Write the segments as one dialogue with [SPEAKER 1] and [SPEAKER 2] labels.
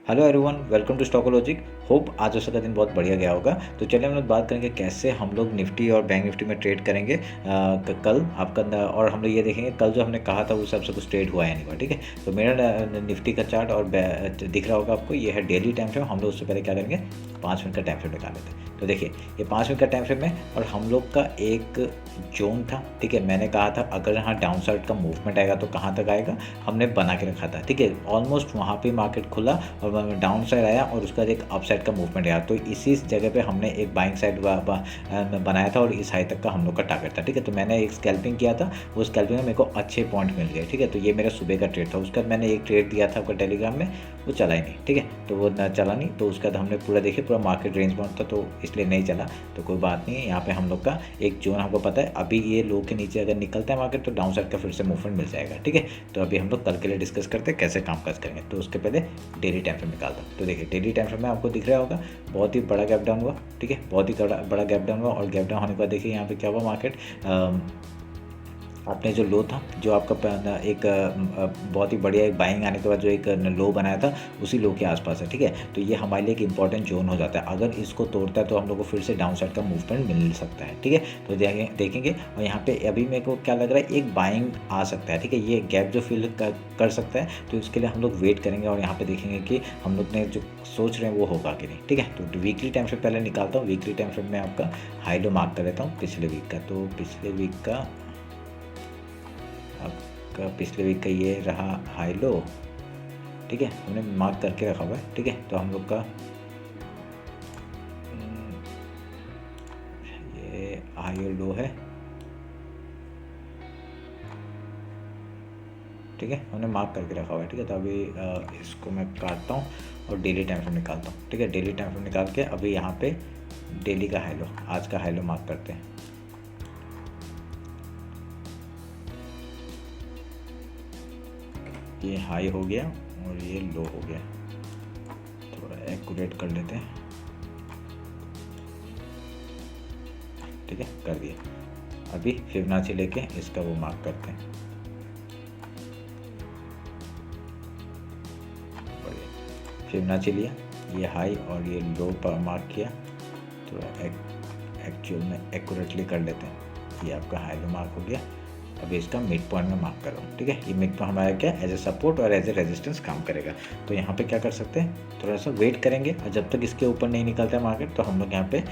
[SPEAKER 1] Hello everyone, welcome to Stockologic. Hope आज का दिन बहुत बढ़िया गया होगा। तो चलिए हम लोग बात करेंगे कैसे हम लोग निफ्टी और बैंक निफ्टी में ट्रेड करेंगे कल आपका। और हम लोग ये देखेंगे कल जो हमने कहा था उस हिसाब से कुछ ट्रेड हुआ है नहीं हुआ। ठीक है, तो मेरा निफ्टी का चार्ट और दिख रहा होगा आपको, ये है डेली टाइम फ्रेम। हम लोग उससे पहले क्या करेंगे, 5 मिनट का टाइम फ्रेम निकाल लेते हैं। तो देखिए ये 5 मिनट का टाइम फ्रेम है और हम लोग का एक जोन था। ठीक है, मैंने कहा था अगर यहाँ डाउन साइड का मूवमेंट आएगा तो कहाँ तक आएगा, हमने बना के रखा था। ठीक है, ऑलमोस्ट वहाँ पे मार्केट खुला और डाउन साइड आया और उसका एक अप साइड का मूवमेंट आया। तो इसी जगह पे हमने एक बाइंग साइड बनाया था और इस हाई तक का हम लोग का टारगेट था। ठीक है, तो मैंने एक स्कैल्पिंग किया था, वो स्कैल्पिंग में मेरे को अच्छे पॉइंट मिल गए। ठीक है, तो ये मेरा सुबह का ट्रेड था। उसके बाद मैंने एक ट्रेड दिया था आपका टेलीग्राम में, वो चला ही नहीं। ठीक है, तो वो चला नहीं, तो उसके बाद हमने पूरा देखिए पूरा मार्केट रेंज बाउंड था तो इसलिए नहीं चला। तो कोई बात नहीं है, यहाँ पे हम लोग का एक जोन हमको पता है। अभी ये लो के नीचे अगर निकलता है मार्केट तो डाउन साइड का फिर से मूवमेंट मिल जाएगा। ठीक है, तो अभी हम लोग कल के लिए डिस्कस करते हैं कैसे काम काज करेंगे। तो उसके पहले डेली टाइम फ्रेम निकालता हूँ। तो देखिए डेली टाइम फ्रेम में आपको दिख रहा होगा बहुत ही बड़ा गैप डाउन हुआ। ठीक है, बहुत ही बड़ा गैप डाउन हुआ और गैप डाउन होने के बाद देखिए यहाँ पे क्या हुआ, मार्केट आपने जो लो था, जो आपका एक बहुत ही बढ़िया एक बाइंग आने के बाद जो एक लो बनाया था उसी लो के आसपास है। ठीक है, तो ये हमारे लिए एक इंपॉर्टेंट जोन हो जाता है। अगर इसको तोड़ता है तो हम लोग को फिर से डाउन साइड का मूवमेंट मिल सकता है। ठीक है, तो देखेंगे और यहाँ पे अभी मेरे को क्या लग रहा है, एक बाइंग आ सकता है। ठीक है, ये गैप जो फिल कर सकता है तो इसके लिए हम लोग वेट करेंगे और यहाँ पे देखेंगे कि हम लोग ने जो सोच रहे हैं वो होगा कि नहीं। ठीक है, तो वीकली टाइम फ्रेम पहले निकालता हूँ। वीकली टाइम फ्रेम में आपका हाई लो मार्क कर लेता हूँ पिछले वीक का। तो पिछले वीक का आपका पिछले वीक का ये रहा हाई लो। ठीक है, हमने मार्क करके रखा हुआ है। ठीक है, तो हम लोग का ये हाई और लो है। ठीक है, हमने मार्क करके रखा हुआ है। ठीक है, तो अभी इसको मैं काटता हूँ और डेली टाइम फ्रेम निकालता हूँ। ठीक है, डेली टाइम फ्रेम निकाल के अभी यहाँ पे डेली का हाई लो, आज का हाई लो मार्क करते हैं। ये हाई हो गया और ये लो हो गया। थोड़ा एक्यूरेट कर लेते हैं। ठीक है, कर दिया। अभी फिबोनाची लेके इसका वो मार्क करते हैं। बढ़िया, फिबोनाची लिया, ये हाई और ये लो पर मार्क किया। थोड़ा एक्चुअल में एक्यूरेटली कर लेते हैं। ये आपका हाई लो मार्क हो गया। अभी इसका मिड पॉइंट में मार्क कर रहा हूँ। ठीक है, ये मिड पॉइंट हमारा क्या एज ए सपोर्ट और एज ए रेजिस्टेंस काम करेगा। तो यहाँ पे क्या कर सकते हैं, थोड़ा सा वेट करेंगे और जब तक इसके ऊपर नहीं निकलता है मार्केट तो हम लोग यहाँ पे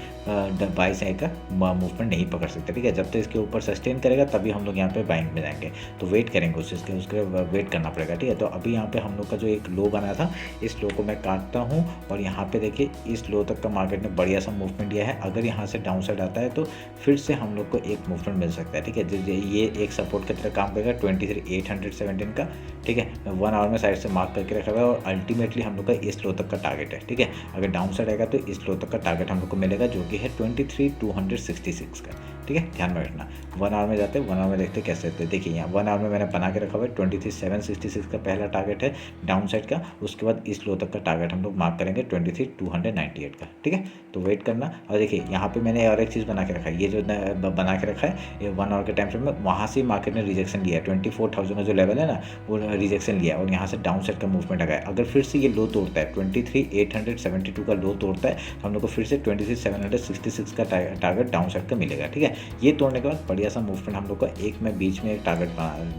[SPEAKER 1] बाई साइड का मूवमेंट नहीं पकड़ सकते। ठीक है, जब तक इसके ऊपर सस्टेन करेगा तभी हम लोग यहाँ पे बाइंग में जाएंगे। तो वेट करेंगे उसके वेट करना पड़ेगा। ठीक है, तो अभी यहाँ पे हम लोग का जो एक लो बना था, इस लो को मैं काटता हूँ और यहाँ पे देखिए इस लो तक का मार्केट ने बढ़िया सा मूवमेंट दिया है। अगर यहाँ से डाउन साइड आता है तो फिर से हम लोग को एक मूवमेंट मिल सकता है। ठीक है, ये एक सपोर्ट की तरह काम करेगा 23,817 का। ठीक है, 1 आवर में साइड से मार्क करके रखा हुआ है और अल्टीमेटली हम लोग का इस लो तक का टारगेट है। ठीक है, अगर डाउन साइड आएगा तो इस लो तक का टारगेट हम लोग को मिलेगा जो कि है 23,266 का। ठीक है, ध्यान में रखना। 1 आवर में जाते हैं, 1 आवर में देखते कैसे होते हैं। देखिए यहाँ 1 आवर में मैंने बना के रखा हुआ है 23,766 का पहला टारगेट है डाउन साइड का। उसके बाद इस लो तक का टारगेट हम लोग मार्क करेंगे 23,298 का। ठीक है, तो वेट करना। और देखिए यहाँ पे मैंने और एक चीज़ बना के रखा है, ये जो बना के रखा है ये 1 आवर के टाइम फ्रेम में, वहाँ से मार्केट ने रिजेक्शन लिया है। 24,000 का जो लेवल है ना वो रिजेक्शन लिया और यहाँ से डाउन साइड का मूवमेंट आ गया। अगर फिर से ये लो तोड़ता है 23,872 का लो तोड़ता है तो हम लोग को फिर से 23,766 का टारगेट डाउन साइड का मिलेगा। ठीक है, ये तोड़ने के बाद बढ़िया सा मूवमेंट हम लोग का एक मैं बीच में एक टारगेट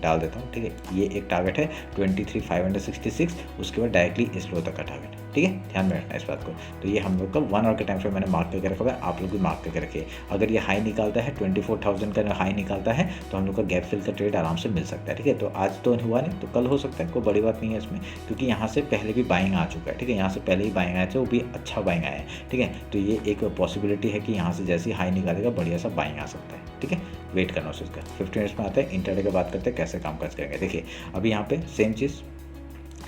[SPEAKER 1] डाल देता हूँ। ठीक है, ये एक टारगेट है 23,566, उसके बाद डायरेक्टली इस लो तक का टारगेट। ठीक है, ध्यान में रखना इस बात को। तो ये हम लोग का 1 आवर के टाइम फ्रेम मैंने मार्क करके रखा हुआ है, आप लोग भी मार्क करके रखिए। अगर ये हाई निकालता है 24,000 का हाई निकालता है तो हम लोग का गैप फिल का ट्रेड आराम से मिल सकता है। ठीक है, तो आज तो हुआ नहीं तो कल हो सकता है, कोई बड़ी बात नहीं है इसमें, क्योंकि यहाँ से पहले भी बाइंग आ चुका है। ठीक है, यहाँ से पहले ही बाइंग आया था, वो भी अच्छा बाइंग आया है। ठीक है, तो ये एक पॉसिबिलिटी है कि यहाँ से जैसे हाई निकालेगा बढ़िया सा बाइंग आ सकता है। ठीक है, वेट करना उसका। 15 मिनट्स में आता है इंटरडे की बात करते हैं कैसे काम काज करेंगे। देखिए अभी यहाँ पे सेम चीज़,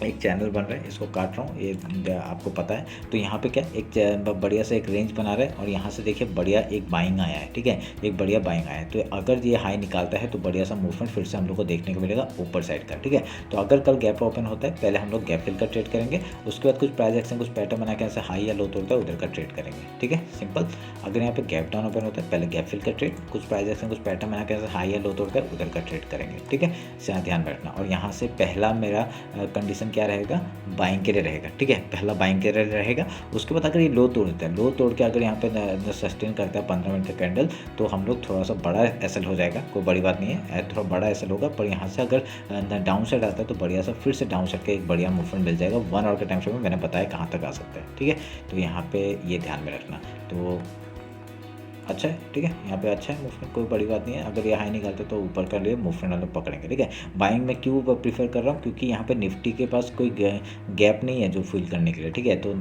[SPEAKER 1] एक चैनल बन रहा है, इसको काट रहा हूँ, ये आपको पता है। तो यहाँ पे क्या एक बढ़िया सा एक रेंज बना रहा है और यहाँ से देखिए बढ़िया एक बाइंग आया है। ठीक है, एक बढ़िया बाइंग आया है। तो अगर ये हाई निकालता है तो बढ़िया सा मूवमेंट फिर से हम लोग को देखने को मिलेगा ऊपर साइड का। ठीक है, तो अगर कल गैप ओपन होता है पहले हम लोग गैप फिल का ट्रेड करेंगे, उसके बाद कुछ प्राइस एक्शन कुछ पैटर्न बना के ऐसे हाई या लो तोड़ता है उधर का ट्रेड करेंगे। ठीक है, सिंपल। अगर यहाँ पे गैप डाउन ओपन होता है पहले गैप फिल का ट्रेड, कुछ प्राइस एक्शन कुछ पैटर्न बना के ऐसे हाई या लो तोड़ता है उधर का ट्रेड करेंगे। ठीक है, ध्यान में रखना। और यहाँ से पहला मेरा कंडीशन कंडीशन क्या रहेगा, बाइंग के लिए रहेगा। ठीक है, पहला बाइंग के लिए रहेगा। उसके बाद अगर ये लो तोड़ देता है, लो तोड़ के अगर यहाँ पे सस्टेन करता है 15 मिनट का कैंडल, तो हम लोग थोड़ा सा बड़ा एसएल हो जाएगा, कोई बड़ी बात नहीं है, थोड़ा बड़ा एसएल होगा। पर यहाँ से अगर डाउन साइड आता है तो बढ़िया सा फिर से डाउन साइड का एक बढ़िया मूवमेंट मिल जाएगा। 1 आवर के टाइम फ्रेम में मैंने बताया कहाँ तक आ सकता है। ठीक है, तो यहाँ पे ये ध्यान में रखना। तो अच्छा है, ठीक है, यहाँ पे अच्छा है मूवमेंट, कोई बड़ी बात नहीं है। अगर ये हाई निकालते तो ऊपर का लिए मूवमेंट हम लोग पकड़ेंगे। ठीक है, बाइंग में क्यों प्रीफर कर रहा हूँ, क्योंकि यहाँ पे निफ्टी के पास कोई गैप नहीं है जो फिल करने के लिए। ठीक है, तो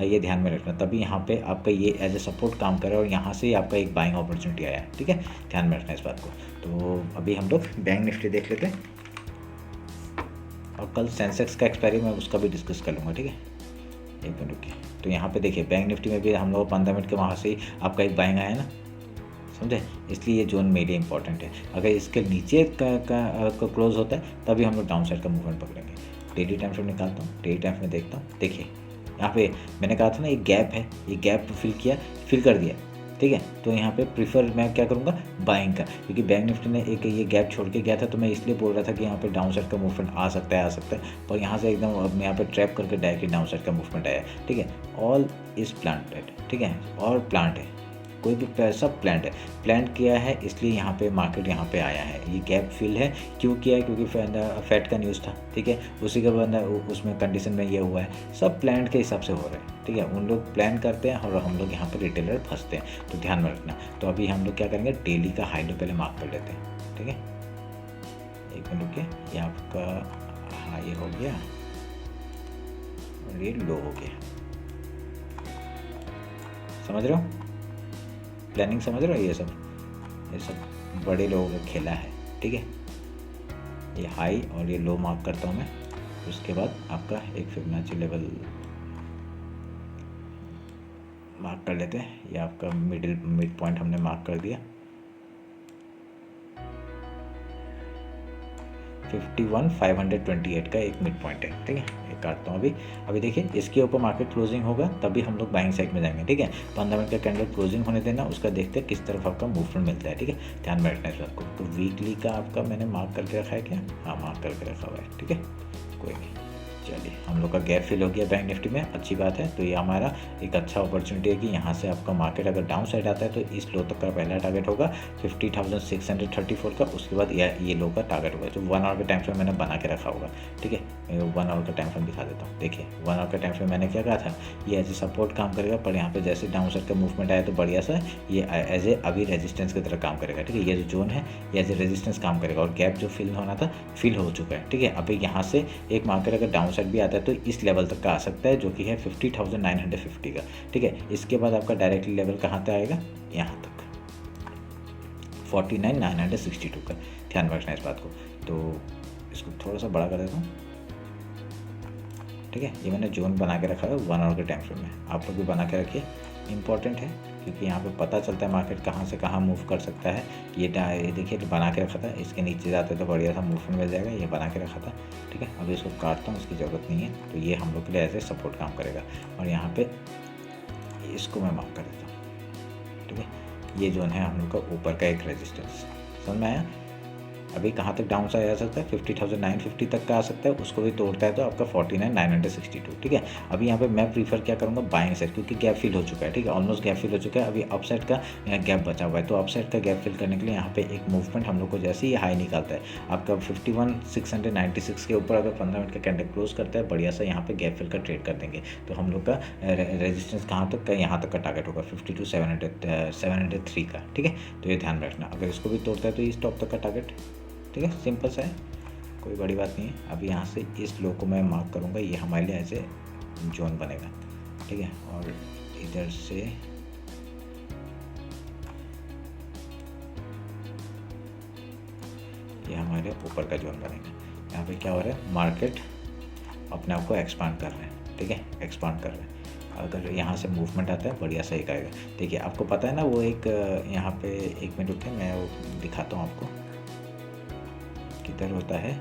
[SPEAKER 1] ये ध्यान में रखना, तभी यहाँ पे आपका ये एज ए सपोर्ट काम करे और यहाँ से आपका एक बाइंग अपॉर्चुनिटी आया है। ठीक है, ध्यान में रखना इस बात को। तो अभी हम लोग बैंक निफ्टी देख लेते हैं, और कल सेंसेक्स का एक्सपायरी मैं उसका भी डिस्कस कर लूँगा। ठीक है, एक मिनट रुकिए। तो यहाँ पे देखिए बैंक निफ्टी में भी हम लोग 15 मिनट के वहाँ से ही आपका एक बाइंग आया ना, समझे, इसलिए ये जोन मेरे लिए इंपॉर्टेंट है। अगर इसके नीचे का क्लोज होता है तभी हम लोग डाउन साइड का मूवमेंट पकड़ेंगे। डेली टाइम फ्रेम निकालता हूँ, डेली टाइम फ्रेम देखता हूँ। देखिए यहाँ पे मैंने कहा था ना, ये गैप है, ये गैप फिल कर दिया। ठीक है, तो यहाँ पे प्रीफर मैं क्या करूँगा, बाइंग का, क्योंकि बैंक निफ्टी ने एक ये गैप छोड़ के गया था, तो मैं इसलिए बोल रहा था कि यहाँ पे डाउन साइड का मूवमेंट आ सकता है। पर यहाँ से एकदम अब यहाँ पे ट्रैप करके डायरेक्टली डाउन साइड का मूवमेंट आया। ठीक है, ऑल इज प्लांटेड। ठीक है, और प्लांट है, कोई भी सब प्लांट है, प्लांट किया है, इसलिए यहाँ पे मार्केट यहाँ पे आया है। ये गैप फिल है, क्यों किया है, क्योंकि फैट का न्यूज़ था। ठीक है, उसी के बाद उसमें कंडीशन में ये हुआ है, सब प्लांट के हिसाब से हो रहा है। ठीक है, उन लोग प्लान करते हैं और हम लोग यहाँ पे रिटेलर फंसते हैं, तो ध्यान में रखना। तो अभी हम लोग क्या करेंगे, डेली का हाई लो पहले मार्क कर लेते हैं। ठीक है, एक मिनट रुकिए, ये आपका हाई हो गया और ये लो हो गया, समझ रहे हो, प्लानिंग समझ रहे हो, ये सब बड़े लोगों का खेला है। ठीक है, ये हाई और ये लो मार्क करता हूँ मैं। उसके बाद आपका एक फिबोनाची लेवल मार्क कर लेते हैं, ये आपका मिड पॉइंट हमने मार्क कर दिया, 51,528 का एक मिड पॉइंट है। ठीक है, एक काटता हूँ अभी देखिए, इसके ऊपर मार्केट क्लोजिंग होगा तभी हम लोग बाइंग साइड में जाएंगे। ठीक है, 15 मिनट का कैंडल क्लोजिंग होने देना, उसका देखते हैं किस तरफ आपका मूवमेंट मिलता है। ठीक है, ध्यान में रखना इस बात को। तो वीकली का आपका मैंने मार्क करके रखा है क्या, हाँ मार्क करके रखा हुआ है। ठीक है, कोई नहीं, चलिए हम लोग का गैप फिल हो गया बैंक निफ्टी में, अच्छी बात है। तो ये हमारा एक अच्छा अपॉर्चुनिटी है कि यहाँ से आपका मार्केट अगर डाउन साइड आता है तो इस लो तक का पहला टारगेट होगा 50,634 का, उसके बाद ये लो का टारगेट होगा, जो 1 आवर का टाइम फ्रेम मैंने बना के रखा होगा। ठीक है, मैं 1 आवर का टाइम फ्रेम दिखा देता हूँ। देखिए 1 आवर का टाइम फ्रेम मैंने क्या कहा था, ये एज ए सपोर्ट काम करेगा, पर यहाँ पर जैसे डाउन साइड का मूवमेंट आया तो बढ़िया सा ये एज ए अभी रेजिस्टेंस की तरह काम करेगा। ठीक है, ये जो जोन है ये एज ए रेजिस्टेंस काम करेगा, और गैप जो फिल होना था फिल हो चुका है। ठीक है, अभी यहाँ से एक मार्केट अगर डाउन साइड भी आता है तो इस लेवल तक का आ सकता है, जो कि है 50,950 का। ठीक है, इसके बाद आपका डायरेक्टली लेवल कहाँ तक आएगा, यहाँ तक 49,962 का। ध्यान रखना इस बात को। तो इसको थोड़ा सा बड़ा कर देता हूँ। ठीक है, ये मैंने जोन बना के रखा है 1 आवर के टाइम फ्रेम में, आप लोग भी बना के रखिए, इंपॉर्टेंट है, क्योंकि यहाँ पे पता चलता है मार्केट कहाँ से कहाँ मूव कर सकता है। ये देखिए बना के रखा था, इसके नीचे जाते तो बढ़िया सा मूवमेंट मिल जाएगा, ये बना के रखा था। ठीक है, अभी इसको काटता हूँ, इसकी ज़रूरत नहीं है, तो ये हम लोग के लिए ऐसे सपोर्ट काम करेगा, और यहाँ पे इसको मैं मार्क कर देता हूँ। ठीक है, ये जोन है हम लोग का ऊपर का एक रेजिस्टेंस, समझ में आया। अभी कहाँ तक डाउन साइड आ सकता है, 50,950 तक का आ सकता है, उसको भी तोड़ता है तो आपका 49,962। ठीक है, अभी यहाँ पे मैं प्रीफर क्या करूँगा, बाइंग साइड, क्योंकि गैप फिल हो चुका है। ठीक है, ऑलमोस्ट गैप फिल हो चुका है, अभी अप साइड का गैप बचा हुआ है, तो अप साइड का गैप फिल करने के लिए यहाँ पे एक मूवमेंट हम लोग को जैसे ही हाई निकालता है आपका 51,696 के ऊपर, अगर 15 मिनट का कैंडल क्लोज करता है बढ़िया सा, यहाँ पे गैप फिल का ट्रेड कर देंगे, तो हम लोग का रेजिस्टेंस कहाँ तक का, यहाँ तक का टारगेट होगा 52,703 का। ठीक है, तो ये ध्यान रखना, अगर इसको भी तोड़ता है तो इस टॉप तक का टारगेट। ठीक है, सिंपल सा है, कोई बड़ी बात नहीं है। अभी यहाँ से इस लो को मैं मार्क करूँगा, ये हमारे लिए ऐसे जोन बनेगा। ठीक है, और इधर से ये हमारे ऊपर का जोन बनेगा। यहाँ पे क्या हो रहा है, मार्केट अपने आप को एक्सपांड कर रहे हैं। ठीक है, एक्सपांड कर रहे हैं, अगर यहाँ से मूवमेंट आता है बढ़िया सही करेगा। देखिए आपको पता है ना, वो एक यहाँ पे एक मिनट रुकिए, मैं वो दिखाता हूँ आपको किधर होता है।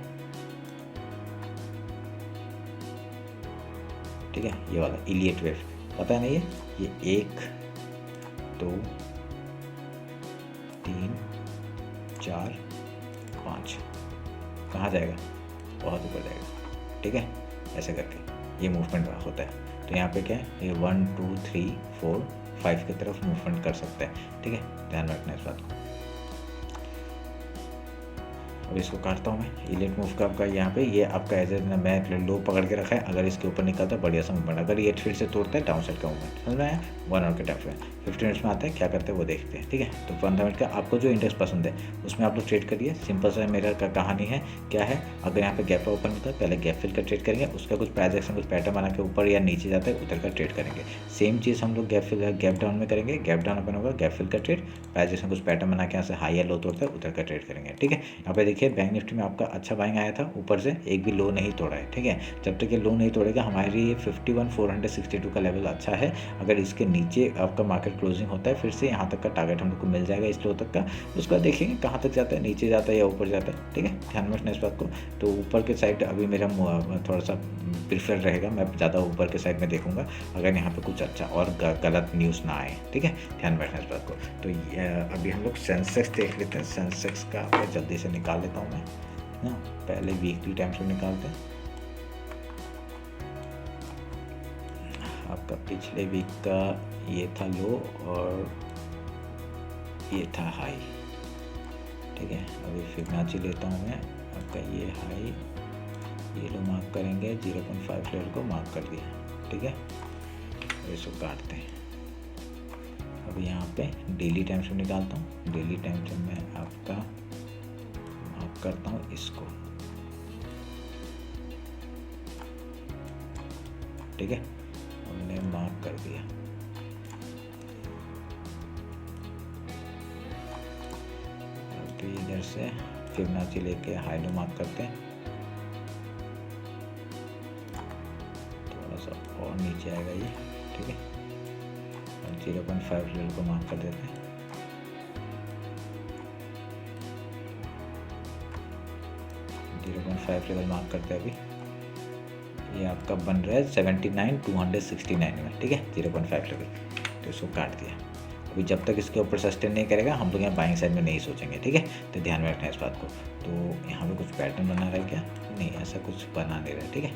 [SPEAKER 1] ठीक है, ये वाला इलियट वेव पता है ना, ये 1 2 3 4 5 कहाँ जाएगा, बहुत ऊपर जाएगा। ठीक है, ऐसे करके ये मूवमेंट होता है। तो यहाँ पे क्या है, ये 1 2 3 4 5 की तरफ मूवमेंट कर सकते हैं, ठीक है, ध्यान रखना इस बात को। अब इसको काटता हूँ मैं। इलेट मूव का आपका यहाँ पे ये आपका एज मैं लो पकड़ के रखा है, अगर इसके ऊपर निकलता है बढ़िया सा मूवमेंट, अगर ये फिर से तोड़ता है डाउन साइड का मूवमेंट, समझ में आया। 1 आवर के टाइम में 15 मिनट्स में आता है, क्या करते हैं वो देखते हैं, ठीक है। तो 15 मिनट का आपको जो इंडेक्स पसंद है उसमें आप लोग ट्रेड करिए। सिंपल सा मेरा का कहानी है, क्या है, अगर यहाँ पे गैप ओपन होता है पहले गैप फिल का ट्रेड करेंगे, उसका कुछ प्राइस एक्शन कुछ पैटर्न बना के ऊपर या नीचे जाता है उधर का ट्रेड करेंगे। सेम चीज़ हम लोग गैप डाउन में करेंगे, गैप डाउन ओपन होगा, गैप फिल का ट्रेड, प्राइस एक्शन कुछ पैटर्न बना के यहाँ से हाई या लो तोड़ता है उधर का ट्रेड करेंगे, ठीक है। यहाँ पे देखिए बैंक निफ्टी में आपका अच्छा बाइंग आया था, ऊपर से एक भी लो नहीं तोड़ा है, ठीक है। जब तक ये लो नहीं तोड़ेगा हमारी ये 51,462 का लेवल अच्छा है। अगर इसके नीचे आपका मार्केट क्लोजिंग होता है फिर से यहाँ तक का टारगेट हम लोग को मिल जाएगा, इस लो तक का। उसके बाद देखेंगे कहाँ तक जाता है, नीचे जाता है या ऊपर जाता है, ठीक है, ध्यान में रखना इस बात को। तो ऊपर के साइड अभी मेरा थोड़ा सा प्रीफर रहेगा, मैं ज़्यादा ऊपर के साइड में देखूंगा अगर यहाँ पे कुछ अच्छा और गलत न्यूज़ ना आए, ठीक है, ध्यान में रखना इस बात को। तो अभी हम लोग सेंसेक्स देख लेते हैं। सेंसेक्स का आपका जल्दी से निकाल लेता हूँ मैं ना, पहले वीकली टाइम से निकालते हैं। आपका पिछले वीक का ये था लो और ये था हाई, ठीक है। अभी फिबोनाची लेता हूँ मैं, आपका ये हाई ये लो मार्क करेंगे, 0.5 लेवल को मार्क कर दिया, ठीक है। इसको काटते हैं। अब यहाँ पे डेली टाइम से निकालता हूँ। डेली टाइम से मैं आपका मार्क करता हूँ इसको, ठीक है, हमने मार्क कर दिया। अभी इधर से फिबोनाची लेके हाई लो मार्क करते हैं, थोड़ा सा और नीचे आएगा ये, ठीक है, और 0.5 लेवल को मार्क कर देते हैं। लेवल मार्क करते हैं। अभी ये आपका बन रहा है 79,269 में, ठीक है, 0.5 लेवल। तो इसको काट दिया। अभी जब तक इसके ऊपर सस्टेन नहीं करेगा हम लोग यहाँ बाइंग साइड में नहीं सोचेंगे, ठीक है। तो ध्यान में रखना है इस बात को। तो यहाँ पे कुछ पैटर्न बना रहा है क्या? नहीं, ऐसा कुछ बना नहीं रहा है, ठीक है,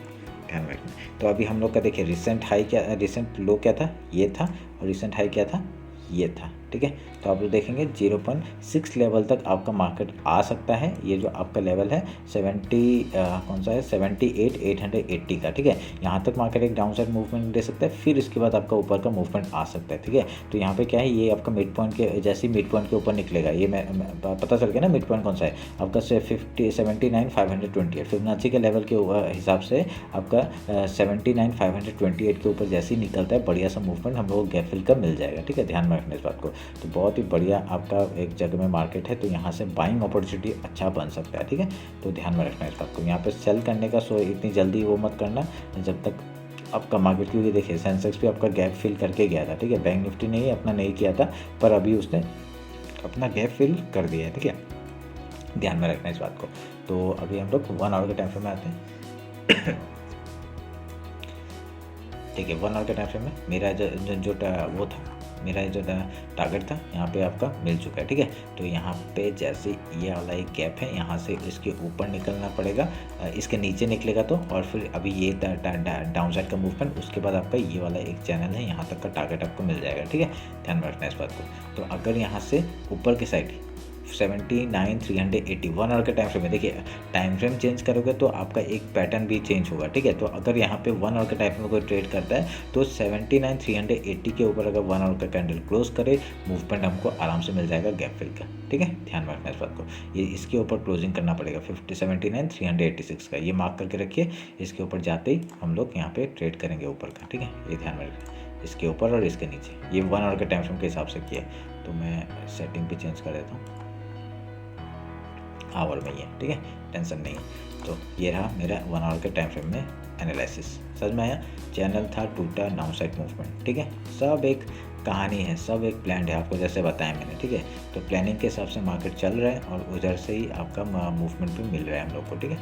[SPEAKER 1] ध्यान में रखना। तो अभी हम लोग का देखिए रिसेंट हाई क्या, रिसेंट लो क्या था, ये था, और रिसेंट हाई क्या था, ये था, ठीक है। तो आप लोग देखेंगे 0.6 लेवल तक आपका मार्केट आ सकता है। ये जो आपका लेवल है 78,880 का, ठीक है, यहाँ तक मार्केट एक डाउन साइड मूवमेंट दे सकता है, फिर इसके बाद आपका ऊपर का मूवमेंट आ सकता है, ठीक है। तो यहाँ पे क्या है, ये आपका मिड पॉइंट के जैसे मिड पॉइंट के ऊपर निकलेगा, ये मैं पता चल गया ना मिड पॉइंट कौन सा है आपका, 79,528 फिबोनाची के लेवल के हिसाब से आपका 79,528 के ऊपर जैसे ही निकलता है बढ़िया सा मूवमेंट हम लोग गैप फिल का मिल जाएगा, ठीक है, ध्यान में रखना इस बात को। तो बहुत ही बढ़िया आपका एक जगह में मार्केट है, तो यहाँ से बाइंग अपॉर्चुनिटी अच्छा बन सकता है, ठीक है। तो ध्यान में रखना इस बात को। यहाँ पे सेल करने का इतनी जल्दी वो मत करना जब तक आपका मार्केट, क्योंकि देखिए सेंसेक्स भी आपका गैप फिल करके गया था, ठीक है, बैंक निफ्टी ने अपना नहीं किया था, पर अभी उसने अपना गैप फिल कर दिया है, ठीक है, ध्यान में रखना इस बात को। तो अभी हम लोग 1 आवर के टाइम फ्रेम में आते हैं। ठीक है, 1 आवर के टाइम फ्रेम में मेरा जो वो था, मेरा जो टारगेट था यहाँ पे आपका मिल चुका है, ठीक है। तो यहाँ पे जैसे ये वाला एक गैप है, यहाँ से इसके ऊपर निकलना पड़ेगा, इसके नीचे निकलेगा तो, और फिर अभी ये डाउन साइड का मूवमेंट, उसके बाद आपका ये वाला एक चैनल है, यहाँ तक का टारगेट आपको मिल जाएगा, ठीक है, ध्यान में रखना इस बात को। तो अगर यहाँ से ऊपर की साइड 79,380 1 आवर के टाइम फ्रेम में, देखिए टाइम फ्रेम चेंज करोगे तो आपका एक पैटर्न भी चेंज होगा, ठीक है। तो अगर यहाँ पे 1 आवर के टाइम फ्रेम में कोई ट्रेड करता है तो 79,380 के ऊपर अगर 1 आवर का कैंडल क्लोज करे, मूवमेंट हमको आराम से मिल जाएगा गैप फिल का, ठीक है, ध्यान में रखना इस बात को। ये इसके ऊपर क्लोजिंग करना पड़ेगा 79,386 का, ये मार्क करके रखिए। इसके ऊपर जाते ही हम लोग यहाँ पे ट्रेड करेंगे ऊपर का, ठीक है, ये ध्यान में रखना, इसके ऊपर और इसके नीचे। ये 1 आवर के टाइम फ्रेम के हिसाब से किया, तो मैं सेटिंग पे चेंज कर देता हूँ, आवर में ही है, ठीक है, टेंशन नहीं है। तो ये रहा मेरा 1 आवर के टाइम फ्रेम में एनालिसिस, समझ में आया। चैनल था, टूटा, डाउन साइड मूवमेंट, ठीक है, सब एक कहानी है, सब एक प्लान है, आपको जैसे बताया मैंने, ठीक है। तो प्लानिंग के हिसाब से मार्केट चल रहा है और उधर से ही आपका मूवमेंट भी मिल रहा है हम लोग को, ठीक है,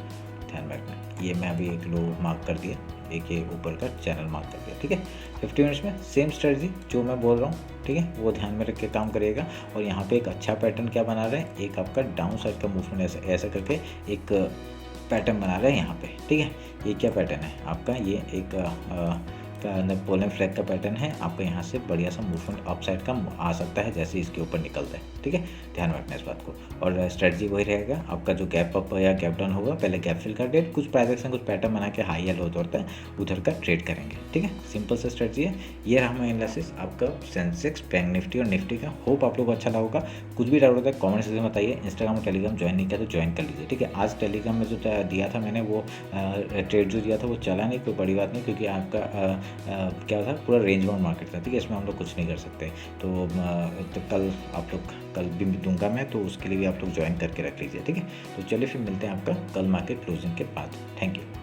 [SPEAKER 1] ध्यान में रखना। ये मैं अभी एक लो मार्क कर दिया, एक ये ऊपर का चैनल मार्क कर दिया, ठीक है। 50 मिनट्स में सेम स्ट्रेटजी जो मैं बोल रहा हूँ, ठीक है, वो ध्यान में रख के काम करिएगा। और यहाँ पे एक अच्छा पैटर्न क्या बना रहे हैं, एक आपका डाउन साइड का मूवमेंट ऐसा करके एक पैटर्न बना रहे हैं यहाँ पे, ठीक है। ये क्या पैटर्न है आपका, ये एक नेपोलियन फ्लैग का पैटर्न है। आपका यहाँ से बढ़िया सा मूवमेंट अप साइड का आ सकता है जैसे इसके ऊपर निकलता है, ठीक है। ध्यान रखना इस बात को। और स्ट्रेटजी वही रहेगा आपका, जो गैप अप या गैप डाउन होगा, पहले गैप फिल कर दे, कुछ प्राइस एक्शन कुछ पैटर्न बना के हाई या लो होता है उधर का ट्रेड करेंगे, ठीक है। सिंपल सा स्ट्रेटजी है। ये रहा हमारा एनालिसिस आपका सेंसेक्स, बैंक निफ्टी और निफ्टी का। होप आप लोग को अच्छा लगा होगा। कुछ भी डाउट होता है कॉमेंट सेक्शन में बताइए। इंस्टाग्राम और टेलीग्राम ज्वाइन नहीं किया तो ज्वाइन कर लीजिए, ठीक है। आज टेलीग्राम में जो दिया था मैंने, वो ट्रेड जो दिया था वो चला नहीं, कोई बड़ी बात नहीं, क्योंकि आपका क्या था, पूरा रेंज बाउंड मार्केट था, ठीक है। इसमें हम लोग कुछ नहीं कर सकते। तो कल आप लोग, कल भी दूंगा मैं, तो उसके लिए भी आप लोग ज्वाइन करके रख लीजिए, ठीक है। तो चलिए फिर मिलते हैं आपका कल मार्केट क्लोजिंग के बाद। Thank you.